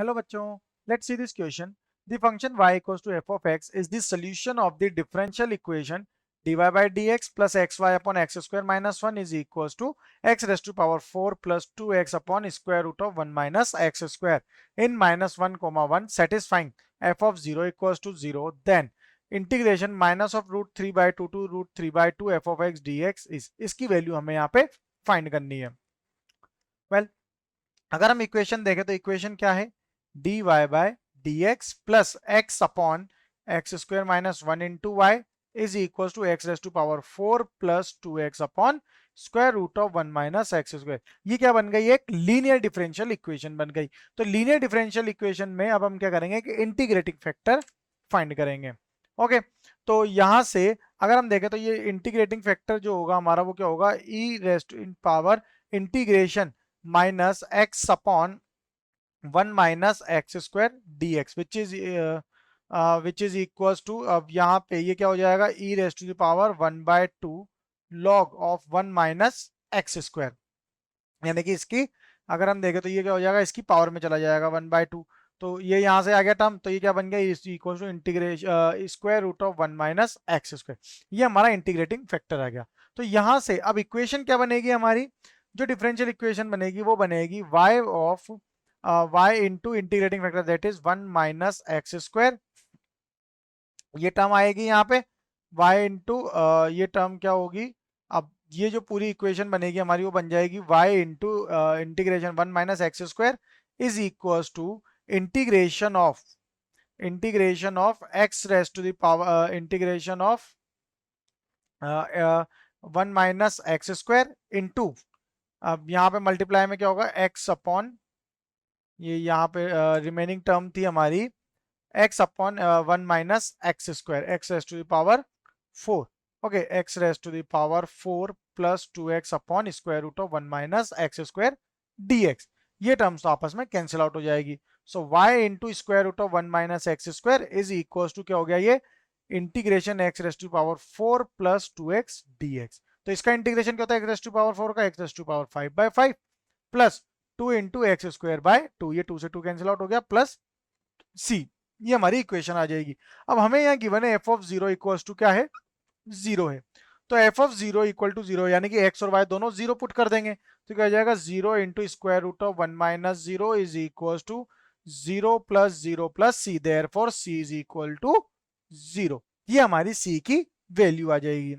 Hello बच्चों, let's see this question. The function y equals to f of x is the solution of the differential equation dy by dx plus xy upon x square minus 1 is equals to x raised to power 4 plus 2x upon square root of 1 minus x square in minus 1 comma 1 satisfying f of 0 equals to 0 then integration minus of root 3 by 2 to root 3 by 2 f of x dx is इसकी value हमें यहाँ पे find करनी है. Well अगर हम equation देखें तो इक्वेशन क्या है dy by dx plus x upon x square minus 1 into y is equal to x raise to power 4 plus 2x upon square root of 1 minus x square. ये क्या बन गई? एक लीनियर डिफरेंशियल इक्वेशन बन गई. तो लीनियर डिफरेंशियल इक्वेशन में अब हम क्या करेंगे कि इंटीग्रेटिंग फैक्टर फाइंड करेंगे. ओके तो यहां से अगर हम देखें तो ये इंटीग्रेटिंग फैक्टर जो होगा हमारा वो क्या होगा e raise to in power integration minus x upon 1 minus x square d x which is equals to, अब यहाँ पे ये क्या हो जाएगा e raise to the power 1/2 log of 1 minus x square. यानी कि इसकी अगर हम देखें तो ये क्या हो जाएगा इसकी पावर में चला जाएगा 1/2. तो ये यहाँ से आ गया टर्म तो ये क्या बन गया equal to integration square root of 1 minus x square. ये हमारा इंटीग्रेटिंग फैक्टर आ गया. तो यहाँ से अब इक्वेशन क्या बनेगी हमारी? जो डिफरेंशियल इक्वेशन बनेगी वो बनेगी y of y into integrating factor that is 1 minus x square. ये टर्म आएगी यहाँ पे y इंटू ये टर्म क्या होगी? अब ये जो पूरी इक्वेशन बनेगी हमारी वो बन जाएगी y into integration 1 minus x square is equals to integration of x raise to the power integration of 1 minus x square into, अब यहाँ पे मल्टीप्लाई में क्या होगा x अपॉन ये यहाँ पे रिमेनिंग टर्म थी हमारी x upon 1 minus x square x raise to the power 4. Okay x raise to the power 4 plus 2x upon square root of 1 minus x square dx. ये terms तो आपस में cancel out हो जाएगी. So y into square root of 1 minus x square is equal to क्या हो गया ये integration x raise to power 4 plus 2x dx. तो इसका इंटीग्रेशन क्या होता है x रेस टू पावर 4 का x raise to power 5/5 plus 2 into x square by 2, ये 2 से 2 कैंसिल आउट हो गया प्लस c. ये हमारी इक्वेशन आ जाएगी. अब हमें यहाँ गिवन है एफ ऑफ 0 इक्वल्स टू क्या है 0 है. तो एफ ऑफ 0 इक्वल टू 0 यानी कि x और y दोनों 0 पुट कर देंगे तो क्या हो जाएगा 0 into square root of 1 minus 0 is equal to 0 plus 0 plus c. Therefore c is equal to 0. ये हमारी c की वैल्यू आ जाएगी.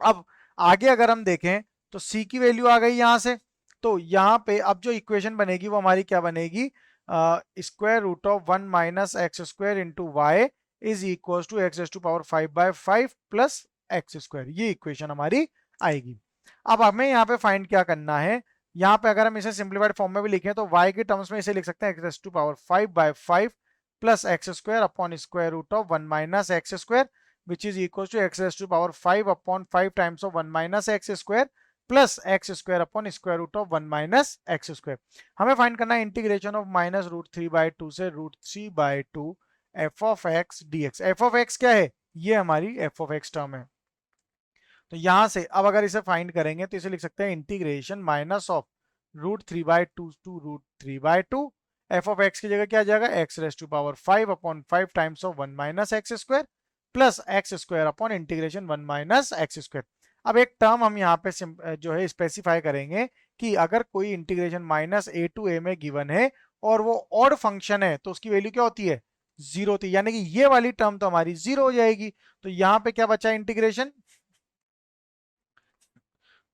अब आगे अगर हम देखें तो c की वैल्यू आ गई यहां से. तो यहाँ पे अब जो इक्वेशन बनेगी वो हमारी क्या बनेगी square root of 1 minus x square into y is equal to x raise to power 5/5 plus x square. ये इक्वेशन हमारी आएगी. अब हमें यहाँ पे फाइंड क्या करना है? यहाँ पे अगर हम इसे सिंप्लीफाइड फॉर्म में भी लिखें तो y के टर्म्स में इसे लिख सकते हैं x raise to power 5/5 plus x square upon square root of 1 minus x square which is equal to x raise to power 5 upon 5 times of 1 minus x square plus x square upon square root of 1 minus x square. हमें find करना है integration of minus root 3/2 से root 3/2 F of x dx. F of x क्या है? ये हमारी F of x term है. तो यहां से अब अगर इसे फाइंड करेंगे तो इसे लिख सकते हैं integration minus of root 3/2 to root 3/2. F of x की जगह क्या आ जाएगा x raise to power 5 upon 5 times of 1 minus x square plus x square upon integration 1 minus x square. अब एक टर्म हम यहाँ पे जो है स्पेसिफाई करेंगे कि अगर कोई integration minus a to a में गिवन है और वो ऑड फंक्शन है तो उसकी वैल्यू क्या होती है 0 होती है. यानी कि ये वाली टर्म तो हमारी 0 हो जाएगी. तो यहाँ पे क्या बचा इंटीग्रेशन?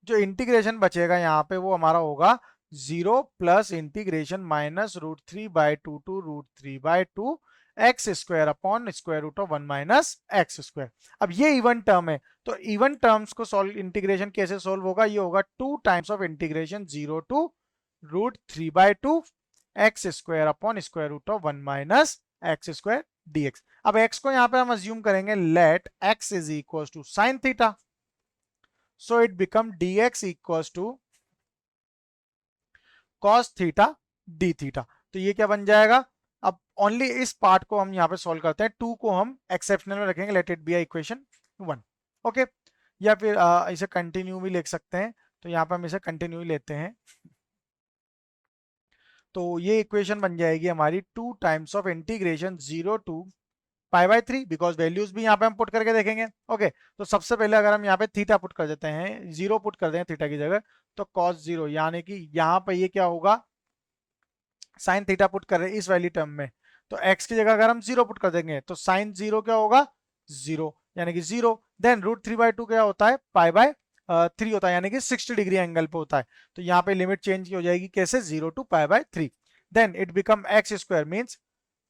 जो इंटीग्रेशन बचेगा यहाँ पे वो हमारा होगा 0 plus integration minus root 3/2 to root 3/2 x square upon square root of 1 minus x square. अब ये इवन टर्म है तो इवन टर्म्स को सॉल्व इंटीग्रेशन कैसे सॉल्व होगा? ये होगा 2 times of integration 0 to root 3/2 x square upon square root of 1 minus x square dx. अब x को यहाँ पे हम अज्यूम करेंगे let x is equal to sine theta. So it become dx equals to cos theta d theta. तो ये क्या बन जाएगा? अब ओनली इस पार्ट को हम यहाँ पे सॉल्व करते हैं. 2 को हम एक्सेप्शनल में रखेंगे. Let it be equation 1. Okay या फिर इसे कंटिन्यू भी लिख सकते हैं. तो यहाँ पे हम इसे कंटिन्यू लेते हैं. तो ये इक्वेशन बन जाएगी हमारी 2 times of integration 0 to pi by 3, because values भी यहाँ पे हम पुट करके देखेंगे। ओके, तो सबसे पहले अगर हम यहाँ पे थीटा पुट कर देते हैं, 0 पुट कर दें थीटा की जगह, तो cos 0 यानी कि यहाँ पे ये क्या होगा, साइन थीटा पुट कर रहे हैं इस वैल्यू टर्म में, तो x की जगह अगर हम 0 पुट कर देंगे तो साइन 0 क्या होगा, 0 यानी कि 0। देन √3/2 क्या होता है, पाई बाय 3 होता है, यानी कि 60 डिग्री एंगल पे होता है। तो यहाँ पे लिमिट चेंज हो जाएगी कैसे, 0 to pi by 3। Then it become x square means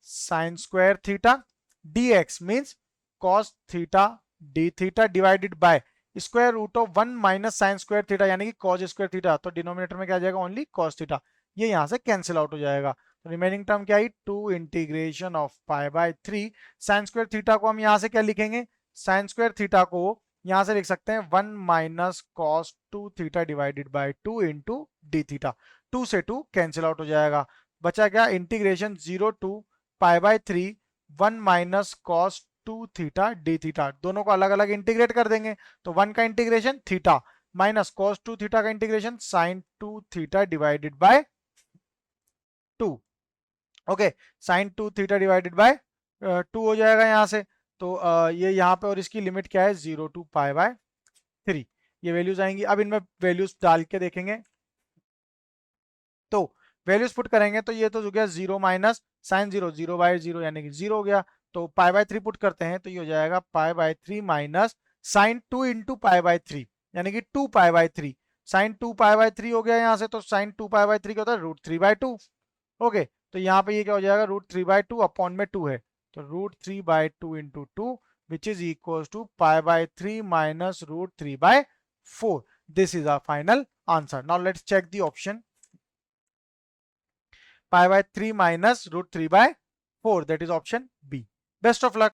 sine square theta, dx means cos theta d theta divided by square root of 1 minus sine square theta यानी कि cos स्क्वायर थीटा। तो denominator में क्या आ जाएगा, only cos theta, ये यहाँ से कैंसिल आउट हो जाएगा। तो रिमेनिंग टर्म क्या आई, 2 integration of pi by 3 sign square theta को हम यहाँ से क्या लिखेंगे, साइन स्क्वायर थीटा को यहाँ से लिख सकते हैं 1 minus cos 2 theta divided by 2 into d theta. 2 से 2 कैंसिल आउट हो जाएगा, बचा क्या, integration 0 to pi by 3 1 minus cos 2 theta d theta, दोनों को अलग अलग इंटीग्रेट कर देंगे। तो 1 का इंटीग्रेशन थीटा माइनस कॉस 2 थीटा का integration sine 2 theta divided by 2। Okay, sine 2 theta divided by 2 हो जाएगा यहाँ से। तो ये यहाँ पे, और इसकी लिमिट क्या है, 0 टू पाई बाय 3, ये वैल्यूज आएंगी। अब इनमें वैल्यूज डाल के देखेंगे, तो वैल्यूज पुट करेंगे तो ये तो हो गया 0 माइनस साइन 0, 0/0 यानी कि 0 हो गया। तो पाई बाय 3 पुट करते हैं तो ये हो जाएगा pi by 3 minus sine 2 into pi by 3 यानी कि 2 pi by 3, sine 2 pi by 3 हो गया यहाँ से। तो साइन 2 पाई बाय 3 क्या होता है, √3/2। ओके, तो यहाँ पे ये क्या हो जाएगा, √3/2 अपॉन में 2 है, तो √3/2 into 2 which is equal to pi by 3 minus √3/4। This is our final answer. Now let's check the option pi by 3 minus √3/4, that is option B. Best of luck.